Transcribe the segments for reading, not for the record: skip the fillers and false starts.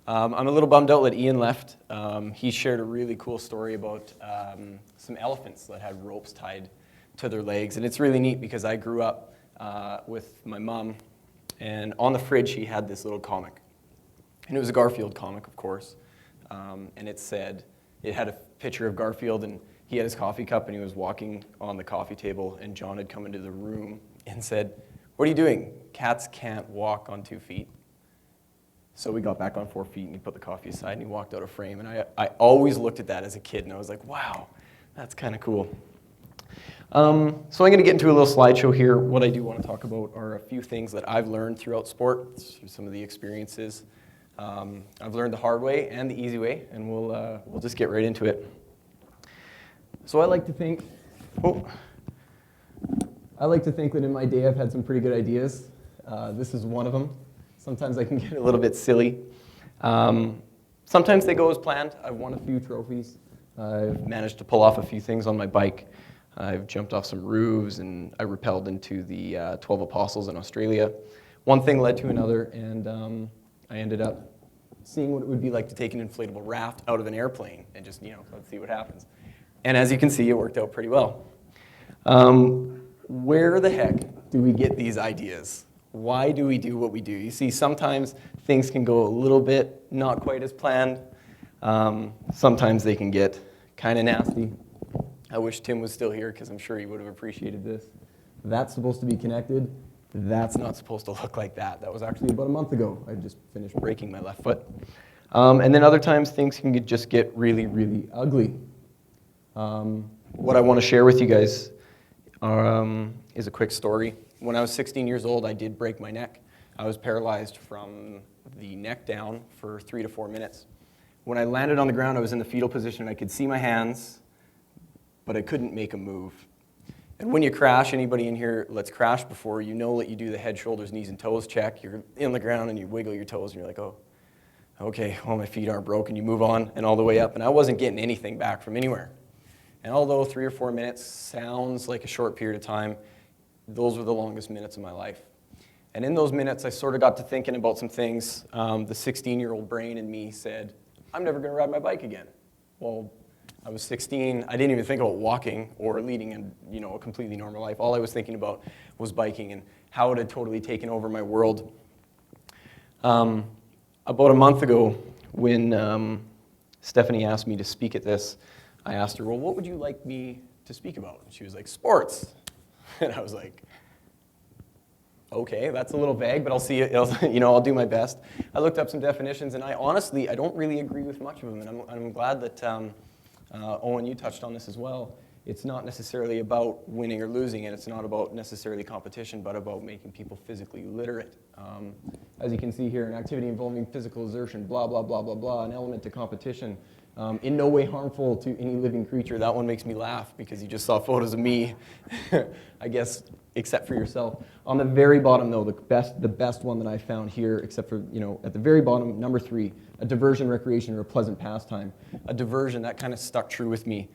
I'm a little bummed out that Ian left. He shared a really cool story about some elephants that had ropes tied to their legs. And it's really neat because I grew up with my mom, and on the fridge he had this little comic. And it was a Garfield comic, of course. And it had a picture of Garfield, and he had his coffee cup, and he was walking on the coffee table, and John had come into the room and said, "What are you doing? Cats can't walk on 2 feet." So we got back on 4 feet, and he put the coffee aside, and he walked out of frame. And I always looked at that as a kid, and I was like, wow, that's kind of cool. So I'm going to get into a little slideshow here. What I do want to talk about are a few things that I've learned throughout sport, through some of the experiences. I've learned the hard way and the easy way, and we'll just get right into it. So I like to think that in my day I've had some pretty good ideas. This is one of them. Sometimes I can get a little bit silly. Sometimes they go as planned. I've won a few trophies. I've managed to pull off a few things on my bike. I've jumped off some roofs, and I rappelled into the 12 Apostles in Australia. One thing led to another, and I ended up seeing what it would be like to take an inflatable raft out of an airplane and just, let's see what happens. And as you can see, it worked out pretty well. Where the heck do we get these ideas? Why do we do what we do? You see, sometimes things can go a little bit not quite as planned. Sometimes they can get kind of nasty. I wish Tim was still here because I'm sure he would have appreciated this. That's supposed to be connected. That's not supposed to look like that. That was actually about a month ago. I just finished breaking my left foot. And then other times things can just get really, really ugly. What I want to share with you guys is a quick story. When I was 16 years old, I did break my neck. I was paralyzed from the neck down for 3 to 4 minutes. When I landed on the ground, I was in the fetal position, and I could see my hands, but I couldn't make a move. And when you crash, anybody in here that's crashed before, you know that you do the head, shoulders, knees, and toes check. You're in the ground, and you wiggle your toes, and you're like, oh, okay, well, my feet aren't broken. You move on and all the way up, and I wasn't getting anything back from anywhere. And although 3 or 4 minutes sounds like a short period of time, those were the longest minutes of my life. And in those minutes, I sort of got to thinking about some things. The 16-year-old brain in me said, I'm never going to ride my bike again. Well, I was 16. I didn't even think about walking or leading a completely normal life. All I was thinking about was biking and how it had totally taken over my world. About a month ago, when Stephanie asked me to speak at this, I asked her, well, what would you like me to speak about? And she was like, sports. And I was like, okay, that's a little vague, but I'll see it. I'll do my best. I looked up some definitions, and I don't really agree with much of them. And I'm glad that Owen, you touched on this as well. It's not necessarily about winning or losing, and it's not about necessarily competition, but about making people physically literate. As you can see here, an activity involving physical exertion, blah, blah, blah, blah, blah, an element to competition. In no way harmful to any living creature. That one makes me laugh because you just saw photos of me, I guess, except for yourself. On the very bottom, though, the best one that I found here, except for, at the very bottom, number 3, a diversion, recreation, or a pleasant pastime. A diversion, that kind of stuck true with me.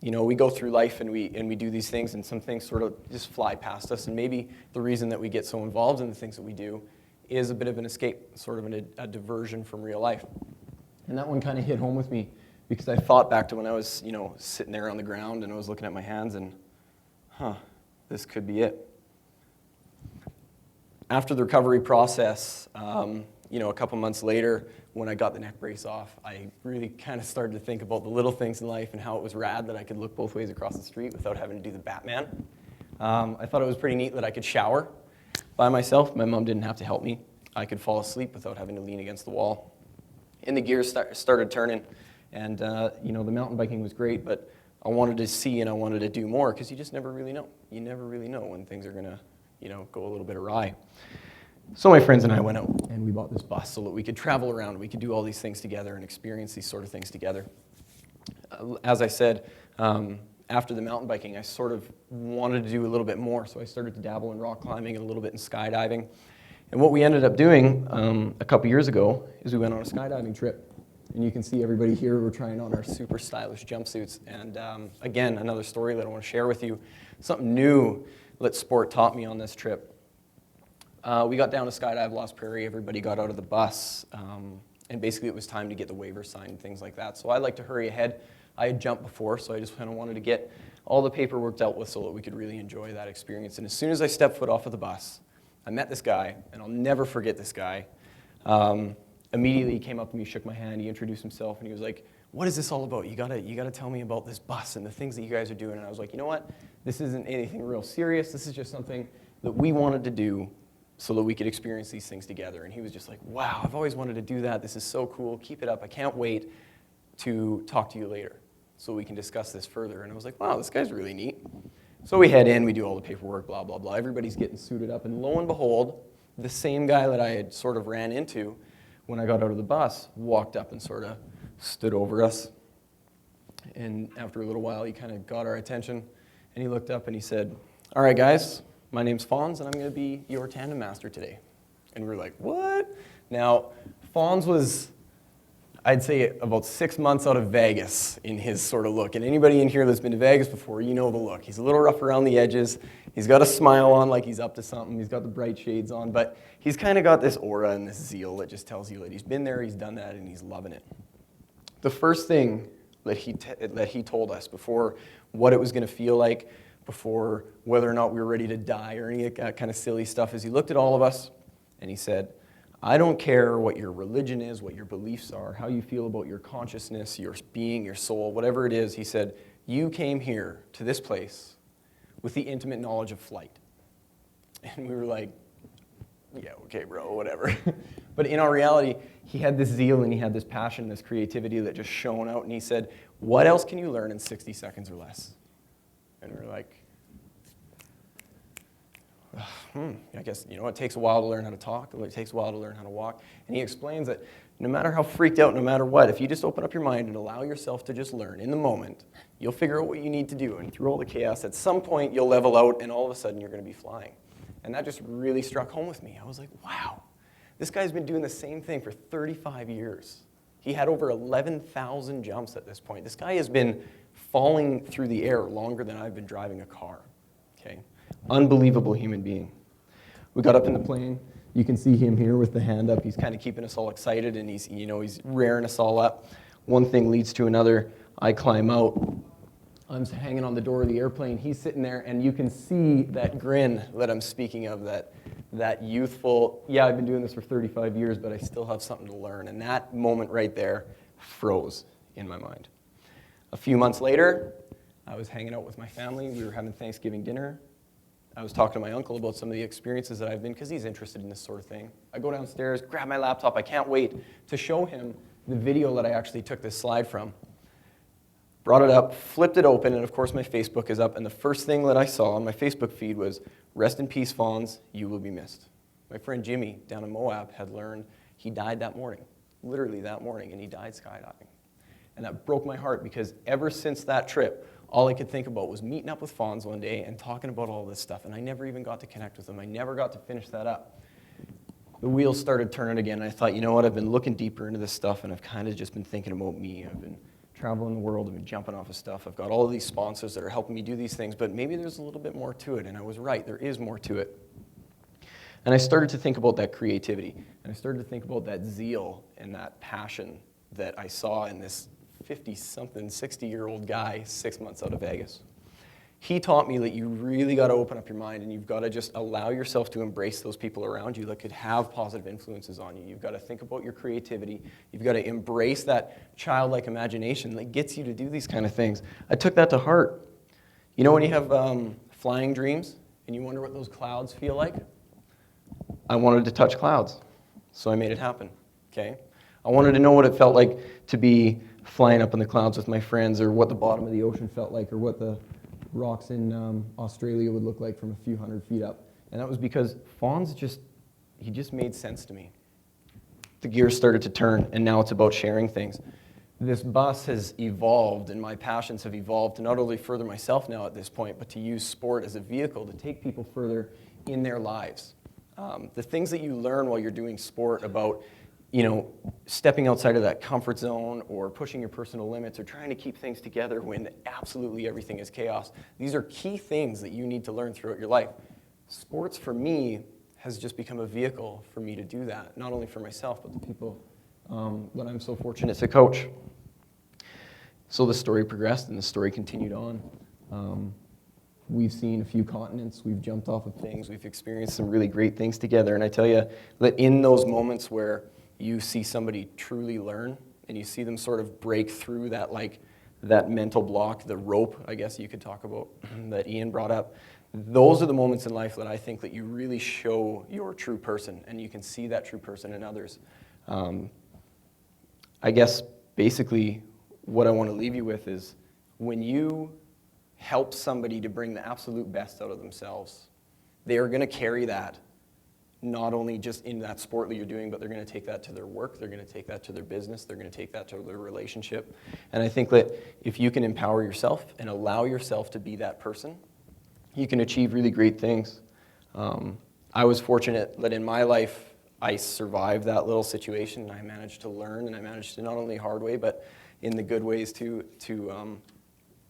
We go through life and we do these things, and some things sort of just fly past us, and maybe the reason that we get so involved in the things that we do is a bit of an escape, sort of a diversion from real life. And that one kind of hit home with me because I thought back to when I was, sitting there on the ground and I was looking at my hands and, this could be it. After the recovery process, a couple months later, when I got the neck brace off, I really kind of started to think about the little things in life and how it was rad that I could look both ways across the street without having to do the Batman. I thought it was pretty neat that I could shower by myself. My mom didn't have to help me. I could fall asleep without having to lean against the wall. And the gears started turning, and the mountain biking was great, but I wanted to see and I wanted to do more because you just never really know. You never really know when things are going to, go a little bit awry. So my friends and I went out and we bought this bus so that we could travel around. We could do all these things together and experience these sort of things together. As I said, after the mountain biking, I sort of wanted to do a little bit more, so I started to dabble in rock climbing and a little bit in skydiving. And what we ended up doing a couple years ago is we went on a skydiving trip. And you can see everybody here, we're trying on our super stylish jumpsuits. And again, another story that I want to share with you. Something new that sport taught me on this trip. We got down to skydive Lost Prairie. Everybody got out of the bus. And basically it was time to get the waiver signed and things like that. So I like to hurry ahead. I had jumped before, so I just kind of wanted to get all the paperwork dealt with so that we could really enjoy that experience. And as soon as I stepped foot off of the bus, I met this guy, and I'll never forget this guy. Immediately he came up to me, shook my hand, he introduced himself, and he was like, what is this all about? You gotta tell me about this bus and the things that you guys are doing. And I was like, you know what? This isn't anything real serious. This is just something that we wanted to do so that we could experience these things together. And he was just like, wow, I've always wanted to do that. This is so cool. Keep it up. I can't wait to talk to you later so we can discuss this further. And I was like, wow, this guy's really neat. So we head in, we do all the paperwork, blah, blah, blah. Everybody's getting suited up. And lo and behold, the same guy that I had sort of ran into when I got out of the bus walked up and sort of stood over us. And after a little while, he kind of got our attention. And he looked up and he said, all right, guys, my name's Fonz, and I'm going to be your tandem master today. And we were like, what? Now, Fonz was, I'd say, about 6 months out of Vegas in his sort of look. And anybody in here that's been to Vegas before, you know the look. He's a little rough around the edges. He's got a smile on like he's up to something. He's got the bright shades on. But he's kind of got this aura and this zeal that just tells you that he's been there, he's done that, and he's loving it. The first thing that he told us before what it was going to feel like, before whether or not we were ready to die or any kind of silly stuff, is he looked at all of us and he said, I don't care what your religion is, what your beliefs are, how you feel about your consciousness, your being, your soul, whatever it is. He said, you came here to this place with the intimate knowledge of flight. And we were like, yeah, okay, bro, whatever. But in our reality, he had this zeal and he had this passion, this creativity that just shone out. And he said, what else can you learn in 60 seconds or less? And we were like, I guess, it takes a while to learn how to talk. It takes a while to learn how to walk. And he explains that no matter how freaked out, no matter what, if you just open up your mind and allow yourself to just learn in the moment, you'll figure out what you need to do. And through all the chaos, at some point, you'll level out, and all of a sudden, you're going to be flying. And that just really struck home with me. I was like, wow, this guy's been doing the same thing for 35 years. He had over 11,000 jumps at this point. This guy has been falling through the air longer than I've been driving a car. Okay? Unbelievable human being. We got up in the plane. You can see him here with the hand up. He's kind of keeping us all excited, and he's rearing us all up. One thing leads to another. I climb out. I'm hanging on the door of the airplane. He's sitting there, and you can see that grin that I'm speaking of, that youthful, yeah, I've been doing this for 35 years, but I still have something to learn. And that moment right there froze in my mind. A few months later, I was hanging out with my family. We were having Thanksgiving dinner. I was talking to my uncle about some of the experiences that I've been, because he's interested in this sort of thing. I go downstairs, grab my laptop. I can't wait to show him the video that I actually took this slide from. Brought it up, flipped it open, and of course my Facebook is up, and the first thing that I saw on my Facebook feed was, rest in peace, Fonz, you will be missed. My friend Jimmy down in Moab had learned he died that morning, literally that morning, and he died skydiving. And that broke my heart, because ever since that trip, all I could think about was meeting up with Fonz one day and talking about all this stuff, and I never even got to connect with him. I never got to finish that up. The wheels started turning again, and I thought, you know what, I've been looking deeper into this stuff, and I've kind of just been thinking about me. I've been traveling the world, I've been jumping off of stuff. I've got all of these sponsors that are helping me do these things, but maybe there's a little bit more to it, and I was right, there is more to it. And I started to think about that creativity, and I started to think about that zeal and that passion that I saw in this 50-something, 60-year-old guy 6 months out of Vegas. He taught me that you really got to open up your mind, and you've got to just allow yourself to embrace those people around you that could have positive influences on you. You've got to think about your creativity. You've got to embrace that childlike imagination that gets you to do these kind of things. I took that to heart. You know when you have flying dreams and you wonder what those clouds feel like? I wanted to touch clouds, so I made it happen. Okay? I wanted to know what it felt like to be flying up in the clouds with my friends, or what the bottom of the ocean felt like, or what the rocks in Australia would look like from a few hundred feet up. And that was because Fonz just made sense to me. The gears started to turn, and now it's about sharing things. This bus has evolved, and my passions have evolved to not only further myself now at this point, but to use sport as a vehicle to take people further in their lives. The things that you learn while you're doing sport about stepping outside of that comfort zone, or pushing your personal limits, or trying to keep things together when absolutely everything is chaos. These are key things that you need to learn throughout your life. Sports, for me, has just become a vehicle for me to do that, not only for myself, but the people that I'm so fortunate to coach. So the story progressed and the story continued on. We've seen a few continents, we've jumped off of things, we've experienced some really great things together. And I tell you that in those moments where you see somebody truly learn and you see them sort of break through that, like, that mental block, the rope, I guess you could talk about, that Ian brought up, those are the moments in life that I think that you really show your true person, and you can see that true person in others. I guess basically what I want to leave you with is when you help somebody to bring the absolute best out of themselves, they are going to carry that not only just in that sport that you're doing, but they're going to take that to their work, they're going to take that to their business, they're going to take that to their relationship. And I think that if you can empower yourself and allow yourself to be that person, you can achieve really great things. I was fortunate that in my life, I survived that little situation, and I managed to learn, and I managed to not only hard way, but in the good ways to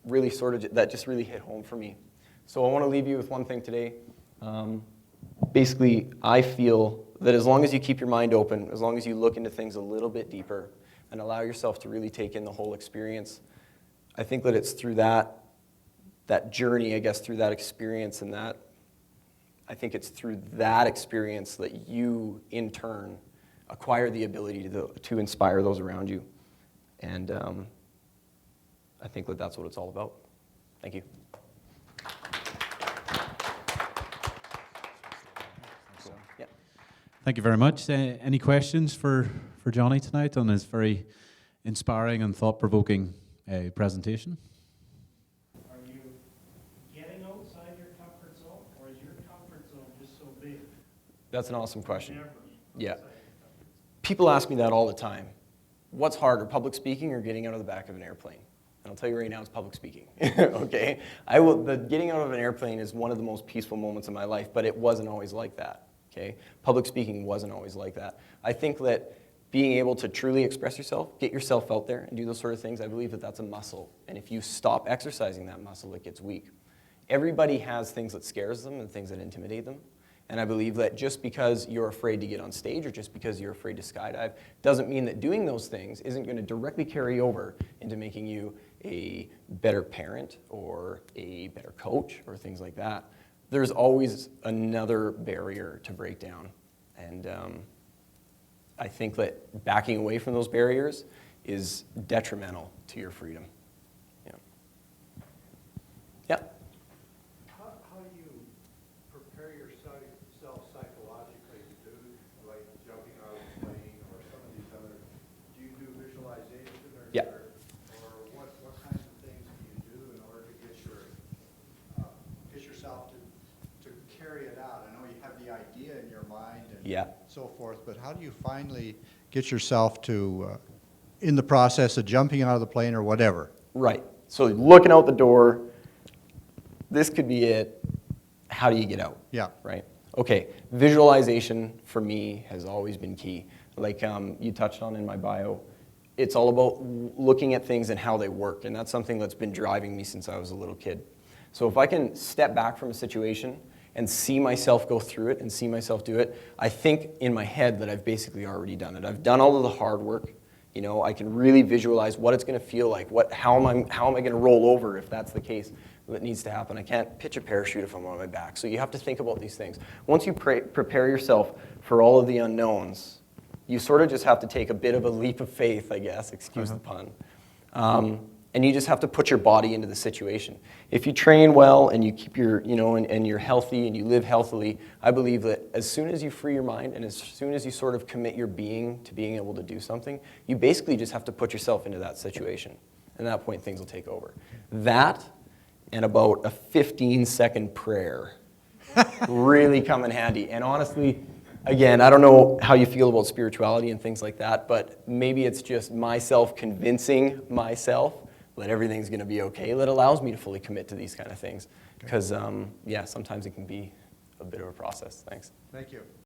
really sort of, that just really hit home for me. So I want to leave you with one thing today. Basically, I feel that as long as you keep your mind open, as long as you look into things a little bit deeper and allow yourself to really take in the whole experience, I think that it's through that journey, I guess, through that experience, and that, I think it's through that experience that you, in turn, acquire the ability to inspire those around you. And I think that that's what it's all about. Thank you. Yeah. Thank you very much. Any questions for Johnny tonight on his very inspiring and thought-provoking presentation? Are you getting outside your comfort zone, or is your comfort zone just so big? That's an awesome question. Never Yeah. outside your comfort zone? People ask me that all the time. What's harder, public speaking or getting out of the back of an airplane? And I'll tell you right now, it's public speaking, okay? The getting out of an airplane is one of the most peaceful moments of my life, but it wasn't always like that, okay? Public speaking wasn't always like that. I think that being able to truly express yourself, get yourself out there and do those sort of things, I believe that that's a muscle. And if you stop exercising that muscle, it gets weak. Everybody has things that scares them and things that intimidate them. And I believe that just because you're afraid to get on stage or just because you're afraid to skydive doesn't mean that doing those things isn't going to directly carry over into making you a better parent or a better coach or things like that. There's always another barrier to break down. And I think that backing away from those barriers is detrimental to your freedom. Yeah. Yeah. How do you prepare yourself psychologically to do, like jumping out of a plane or some of these other, do you do visualization or, Yeah. or what kinds of things do you do in order to get yourself to carry it out? I know you have the idea in your mind and Yeah. so forth, but how do you finally get yourself to, in the process of jumping out of the plane or whatever? Right. So looking out the door, this could be it. How do you get out? Yeah. Right. Okay. Visualization for me has always been key. Like you touched on in my bio, it's all about looking at things and how they work. And that's something that's been driving me since I was a little kid. So if I can step back from a situation and see myself go through it and see myself do it, I think in my head that I've basically already done it. I've done all of the hard work. You know, I can really visualize what it's going to feel like. How am I going to roll over if that's the case that needs to happen? I can't pitch a parachute if I'm on my back. So you have to think about these things. Once you prepare yourself for all of the unknowns, you sort of just have to take a bit of a leap of faith, I guess, excuse the pun. And you just have to put your body into the situation. If you train well and you keep your, and you're healthy and you live healthily, I believe that as soon as you free your mind and as soon as you sort of commit your being to being able to do something, you basically just have to put yourself into that situation. And at that point, things will take over. That and about a 15-second prayer really come in handy. And honestly, again, I don't know how you feel about spirituality and things like that, but maybe it's just myself convincing myself that everything's going to be okay, that allows me to fully commit to these kind of things. Because, yeah, sometimes it can be a bit of a process. Thanks. Thank you.